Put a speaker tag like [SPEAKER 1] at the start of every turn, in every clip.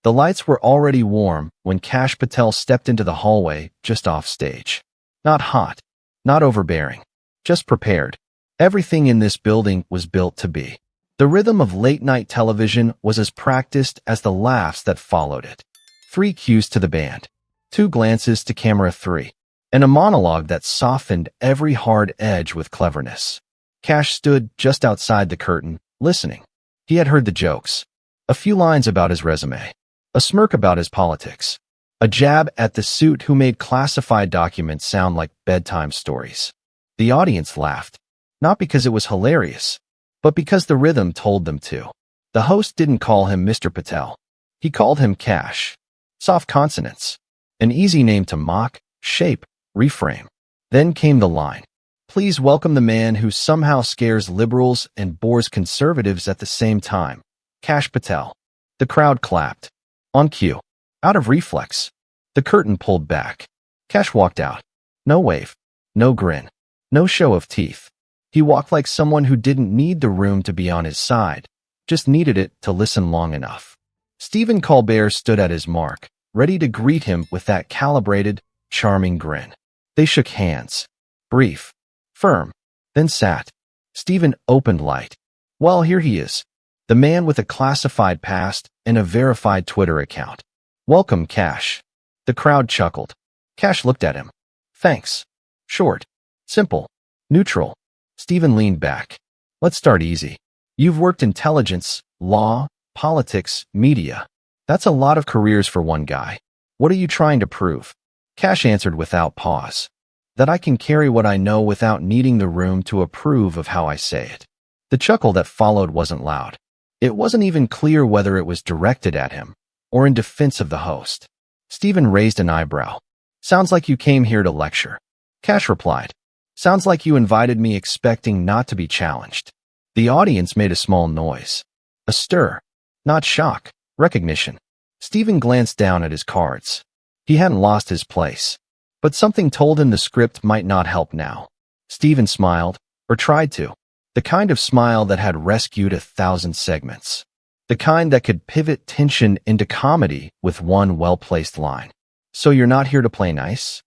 [SPEAKER 1] The lights were already warm when Kash Patel stepped into the hallway just off stage. Not hot, not overbearing, just prepared. Everything in this building was built to be. The rhythm of late-night television was as practiced as the laughs that followed it. 3 cues to the band, 2 glances to camera 3, and a monologue that softened every hard edge with cleverness. Kash stood just outside the curtain, listening. He had heard the jokes, a few lines about his resume, a smirk about his politics, a jab at the suit who made classified documents sound like bedtime stories. The audience laughed, not because it was hilarious, but because the rhythm told them to. The host didn't call him Mr. Patel. He called him Kash. Soft consonants. An easy name to mock, shape, reframe. Then came the line. Please welcome the man who somehow scares liberals and bores conservatives at the same time. Kash Patel. The crowd clapped. On cue. Out of reflex. The curtain pulled back. Kash walked out. No wave. No grin. No show of teeth. He walked like someone who didn't need the room to be on his side, just needed it to listen long enough. Stephen Colbert stood at his mark, ready to greet him with that calibrated, charming grin. They shook hands. Brief. Firm. Then sat. Stephen opened light. Well, here he is. The man with a classified past and a verified Twitter account. Welcome, Kash. The crowd chuckled. Kash looked at him. Thanks. Short. Simple. Neutral. Stephen leaned back. Let's start easy. You've worked intelligence, law, politics, media. That's a lot of careers for one guy. What are you trying to prove? Kash answered without pause. That I can carry what I know without needing the room to approve of how I say it. The chuckle that followed wasn't loud. It wasn't even clear whether it was directed at him or in defense of the host. Stephen raised an eyebrow. Sounds like you came here to lecture. Kash replied. Sounds like you invited me expecting not to be challenged. The audience made a small noise. A stir. Not shock. Recognition. Stephen glanced down at his cards. He hadn't lost his place. But something told him the script might not help now. Stephen smiled, or tried to. The kind of smile that had rescued 1,000 segments. The kind that could pivot tension into comedy with one well-placed line. So you're not here to play nice?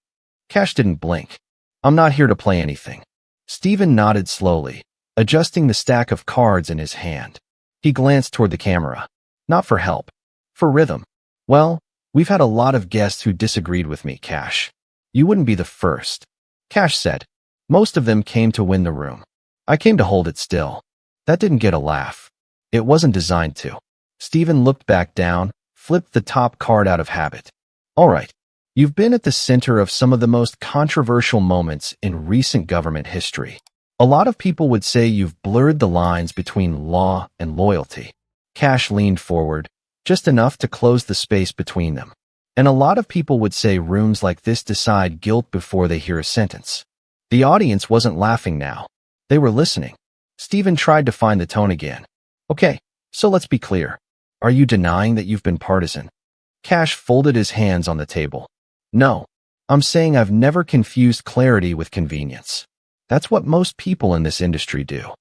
[SPEAKER 1] Kash didn't blink. I'm not here to play anything. Stephen nodded slowly, adjusting the stack of cards in his hand. He glanced toward the camera. Not for help. For rhythm. Well, we've had a lot of guests who disagreed with me, Kash. You wouldn't be the first. Kash said. Most of them came to win the room. I came to hold it still. That didn't get a laugh. It wasn't designed to. Stephen looked back down, flipped the top card out of habit. All right. You've been at the center of some of the most controversial moments in recent government history. A lot of people would say you've blurred the lines between law and loyalty. Kash leaned forward, just enough to close the space between them. And a lot of people would say rooms like this decide guilt before they hear a sentence. The audience wasn't laughing now. They were listening. Stephen tried to find the tone again. Okay, so let's be clear. Are you denying that you've been partisan? Kash folded his hands on the table. No, I'm saying I've never confused clarity with convenience. That's what most people in this industry do.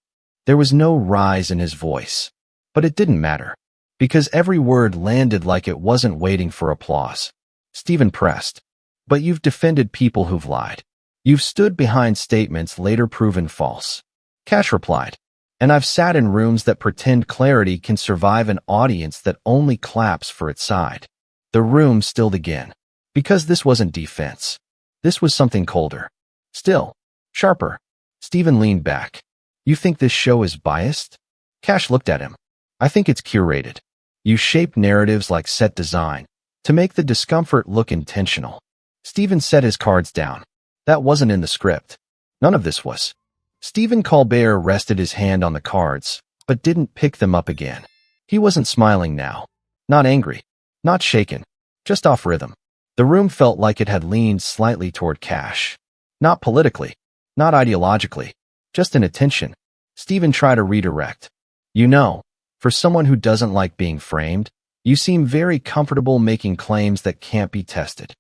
[SPEAKER 1] There was no rise in his voice. But it didn't matter, because every word landed like it wasn't waiting for applause. Stephen pressed. But you've defended people who've lied. You've stood behind statements later proven false. Kash replied. And I've sat in rooms that pretend clarity can survive an audience that only claps for its side. The room stilled again. Because this wasn't defense. This was something colder. Still. Sharper. Stephen leaned back. You think this show is biased? Kash looked at him. I think it's curated. You shape narratives like set design to make the discomfort look intentional. Stephen set his cards down. That wasn't in the script. None of this was. Stephen Colbert rested his hand on the cards, but didn't pick them up again. He wasn't smiling now. Not angry. Not shaken. Just off rhythm. The room felt like it had leaned slightly toward Kash. Not politically. Not ideologically. Just in attention. Stephen tried to redirect. You know, for someone who doesn't like being framed, you seem very comfortable making claims that can't be tested.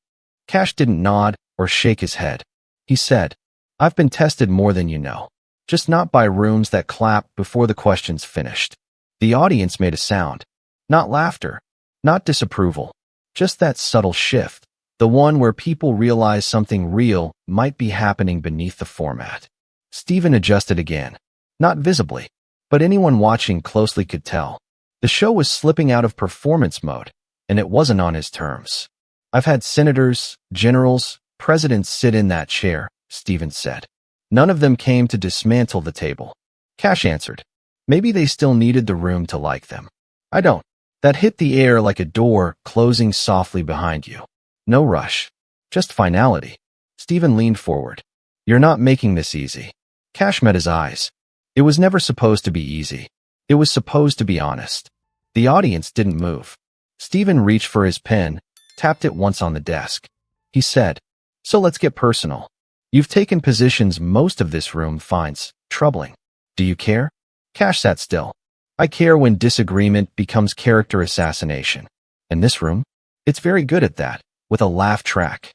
[SPEAKER 1] Kash didn't nod or shake his head. He said, I've been tested more than you know. Just not by rooms that clap before the question's finished. The audience made a sound. Not laughter. Not disapproval. Just that subtle shift. The one where people realize something real might be happening beneath the format. Stephen adjusted again. Not visibly, but anyone watching closely could tell. The show was slipping out of performance mode, and it wasn't on his terms. I've had senators, generals, presidents sit in that chair, Stephen said. None of them came to dismantle the table. Kash answered. Maybe they still needed the room to like them. I don't. That hit the air like a door closing softly behind you. No rush. Just finality. Stephen leaned forward. You're not making this easy. Kash met his eyes. It was never supposed to be easy. It was supposed to be honest. The audience didn't move. Stephen reached for his pen, tapped it once on the desk. He said, so let's get personal. You've taken positions most of this room finds troubling. Do you care? Kash sat still. I care when disagreement becomes character assassination. And this room? It's very good at that, with a laugh track.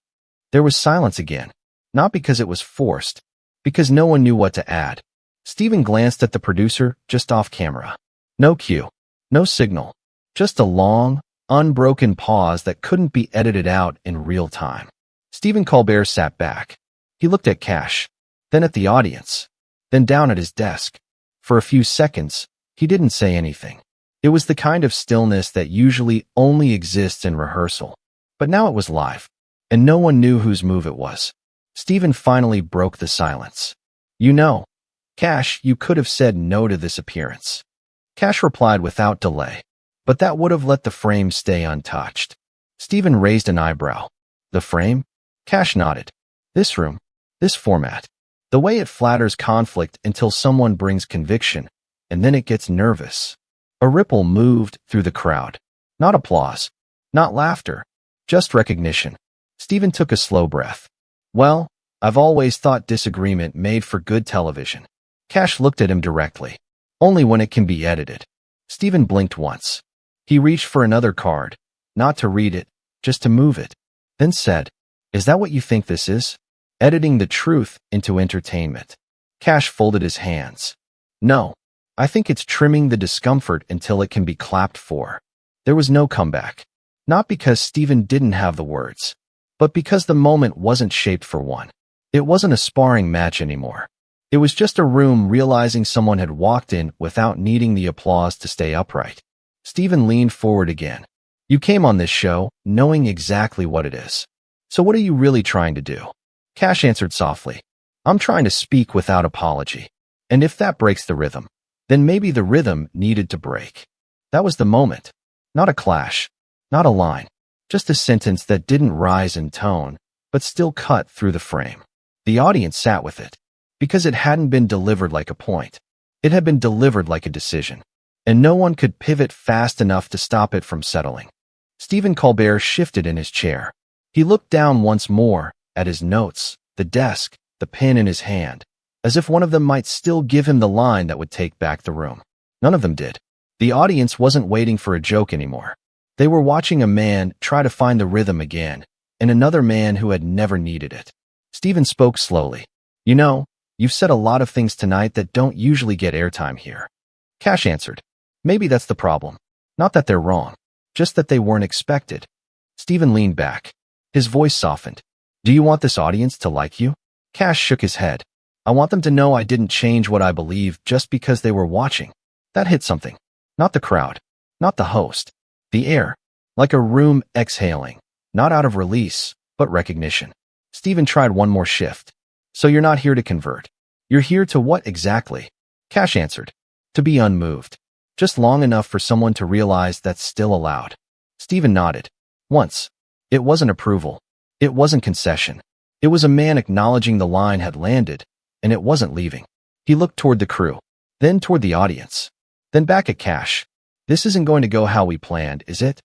[SPEAKER 1] There was silence again. Not because it was forced, because no one knew what to add. Stephen glanced at the producer just off camera. No cue. No signal. Just a long, unbroken pause that couldn't be edited out in real time. Stephen Colbert sat back. He looked at Kash, then at the audience, then down at his desk. For a few seconds, he didn't say anything. It was the kind of stillness that usually only exists in rehearsal. But now it was live, and no one knew whose move it was. Stephen finally broke the silence. You know, Kash, you could have said no to this appearance. Kash replied without delay, but that would have let the frame stay untouched. Stephen raised an eyebrow. The frame? Kash nodded. This room, this format. The way it flatters conflict until someone brings conviction, and then it gets nervous. A ripple moved through the crowd. Not applause, not laughter, just recognition. Stephen took a slow breath. Well, I've always thought disagreement made for good television. Kash looked at him directly. Only when it can be edited. Stephen blinked once. He reached for another card, not to read it, just to move it, then said, Is that what you think this is? Editing the truth into entertainment. Kash folded his hands. No, I think it's trimming the discomfort until it can be clapped for. There was no comeback. Not because Stephen didn't have the words, but because the moment wasn't shaped for one. It wasn't a sparring match anymore. It was just a room realizing someone had walked in without needing the applause to stay upright. Stephen leaned forward again. You came on this show knowing exactly what it is. So what are you really trying to do? Kash answered softly. I'm trying to speak without apology. And if that breaks the rhythm, then maybe the rhythm needed to break. That was the moment. Not a clash. Not a line. Just a sentence that didn't rise in tone, but still cut through the frame. The audience sat with it. Because it hadn't been delivered like a point. It had been delivered like a decision. And no one could pivot fast enough to stop it from settling. Stephen Colbert shifted in his chair. He looked down once more, at his notes, the desk, the pen in his hand, as if one of them might still give him the line that would take back the room. None of them did. The audience wasn't waiting for a joke anymore. They were watching a man try to find the rhythm again, and another man who had never needed it. Stephen spoke slowly. You know, you've said a lot of things tonight that don't usually get airtime here. Kash answered. Maybe that's the problem. Not that they're wrong, just that they weren't expected. Stephen leaned back. His voice softened. Do you want this audience to like you? Kash shook his head. I want them to know I didn't change what I believe just because they were watching. That hit something. Not the crowd. Not the host. The air. Like a room exhaling. Not out of release, but recognition. Stephen tried one more shift. So you're not here to convert. You're here to what exactly? Kash answered. To be unmoved. Just long enough for someone to realize that's still allowed. Stephen nodded. Once. It wasn't approval. It wasn't concession. It was a man acknowledging the line had landed, and it wasn't leaving. He looked toward the crew, then toward the audience, then back at Kash. This isn't going to go how we planned, is it?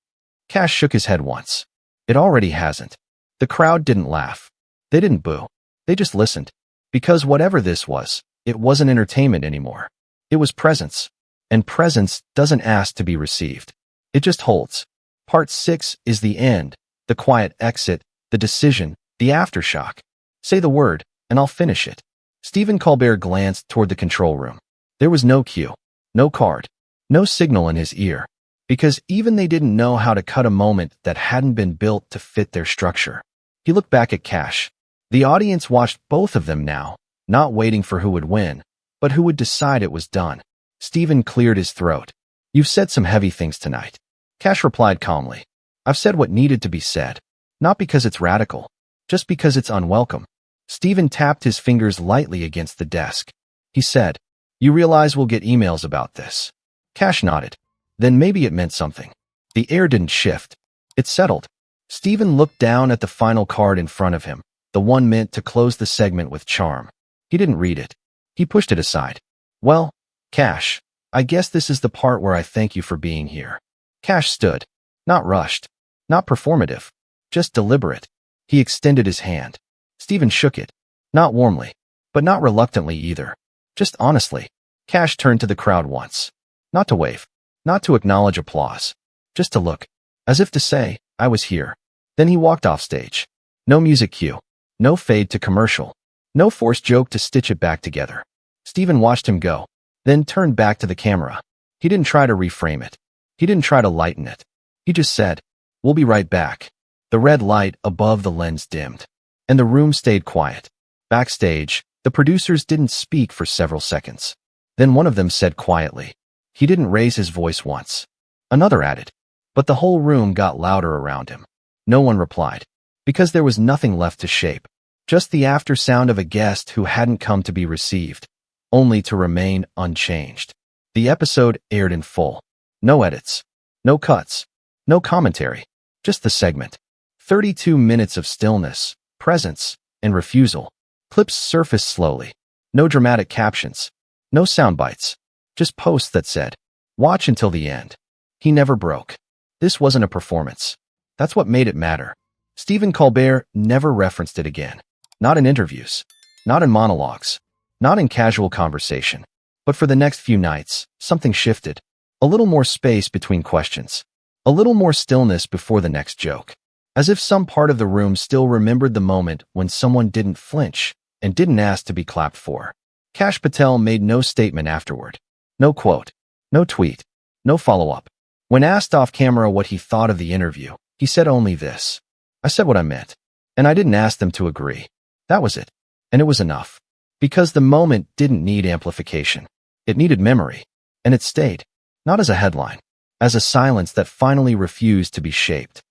[SPEAKER 1] Kash shook his head once. It already hasn't. The crowd didn't laugh. They didn't boo. They just listened. Because whatever this was, it wasn't entertainment anymore. It was presence. And presence doesn't ask to be received. It just holds. Part 6 is the end, the quiet exit, the decision, the aftershock. Say the word, and I'll finish it. Stephen Colbert glanced toward the control room. There was no cue, no card, no signal in his ear. Because even they didn't know how to cut a moment that hadn't been built to fit their structure. He looked back at Kash. The audience watched both of them now, not waiting for who would win, but who would decide it was done. Steven cleared his throat. You've said some heavy things tonight. Kash replied calmly. I've said what needed to be said. Not because it's radical, just because it's unwelcome. Steven tapped his fingers lightly against the desk. He said, You realize we'll get emails about this. Kash nodded. Then maybe it meant something. The air didn't shift. It settled. Steven looked down at the final card in front of him, the one meant to close the segment with charm. He didn't read it. He pushed it aside. Well, Kash, I guess this is the part where I thank you for being here. Kash stood. Not rushed. Not performative. Just deliberate. He extended his hand. Steven shook it. Not warmly, but not reluctantly either. Just honestly. Kash turned to the crowd once. Not to wave. Not to acknowledge applause. Just to look. As if to say, I was here. Then he walked off stage. No music cue. No fade to commercial. No forced joke to stitch it back together. Steven watched him go, then turned back to the camera. He didn't try to reframe it. He didn't try to lighten it. He just said, We'll be right back. The red light above the lens dimmed, and the room stayed quiet. Backstage, the producers didn't speak for several seconds. Then one of them said quietly. He didn't raise his voice once. Another added. But the whole room got louder around him. No one replied. Because there was nothing left to shape. Just the after sound of a guest who hadn't come to be received, only to remain unchanged. The episode aired in full. No edits. No cuts. No commentary. Just the segment. 32 minutes of stillness, presence, and refusal. Clips surfaced slowly. No dramatic captions. No sound bites. Just posts that said, Watch until the end. He never broke. This wasn't a performance. That's what made it matter. Stephen Colbert never referenced it again. Not in interviews. Not in monologues. Not in casual conversation. But for the next few nights, something shifted. A little more space between questions. A little more stillness before the next joke. As if some part of the room still remembered the moment when someone didn't flinch and didn't ask to be clapped for. Kash Patel made no statement afterward. No quote. No tweet. No follow-up. When asked off camera what he thought of the interview, he said only this. I said what I meant. And I didn't ask them to agree. That was it. And it was enough. Because the moment didn't need amplification. It needed memory. And it stayed. Not as a headline. As a silence that finally refused to be shaped.